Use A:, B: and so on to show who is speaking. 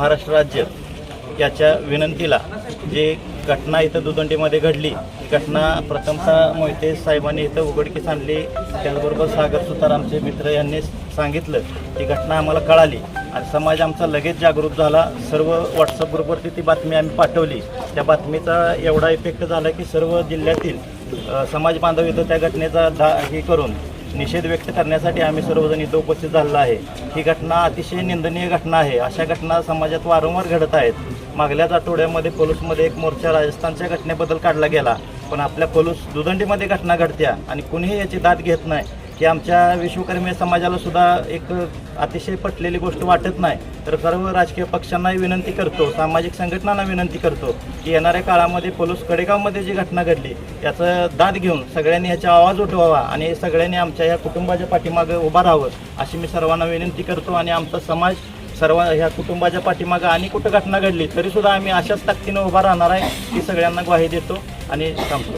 A: महाराष्ट्र राज्य याच्या विनंतीला जे घटना इथं दुदंडीमध्ये घडली, घटना प्रथमतः मोहिते साहेबांनी इथं उघडकीस आणली, त्याचबरोबर सागर सुतार आमचे मित्र यांनी सांगितलं. ती घटना आम्हाला कळाली आणि समाज आमचा लगेच जागृत झाला. सर्व व्हॉट्सअप ग्रुपवरती ती बातमी आम्ही पाठवली. त्या बातमीचा एवढा इफेक्ट झाला की सर्व जिल्ह्यातील समाज बांधव इथं त्या घटनेचा हे करून निषेध व्यक्त करण्यासाठी आम्ही सर्वजण इथं उपस्थित झालेलो आहे. ही घटना अतिशय निंदनीय घटना आहे. अशा घटना समाजात वारंवार घडत आहेत. मागल्याच आठवड्यामध्ये पोलूसमध्ये एक मोर्चा राजस्थानच्या घटनेबद्दल काढला गेला, पण आपल्या पोलूस दुदंडीमध्ये घटना घडत्या आणि कुणीही याची दाद घेत नाही. की आमच्या विश्वकर्मी समाजाला सुद्धा एक अतिशय पटलेली गोष्ट वाटत नाही. तर सर्व राजकीय पक्षांनाही विनंती करतो, सामाजिक संघटनांना विनंती करतो की येणाऱ्या काळामध्ये पोलूस कडेगावमध्ये जी घटना घडली याचं दाद घेऊन सगळ्यांनी ह्याचा आवाज उठवावा आणि सगळ्यांनी आमच्या या कुटुंबाच्या पाठीमागे उभा राहावं अशी मी सर्वांना विनंती करतो. आणि आमचा समाज सर्व ह्या कुटुंबाच्या पाठीमागं आणि कुठं घटना घडली तरीसुद्धा आम्ही अशाच ताकदीनं उभा राहणार आहे ही सगळ्यांना ग्वाही देतो आणि थांबतो.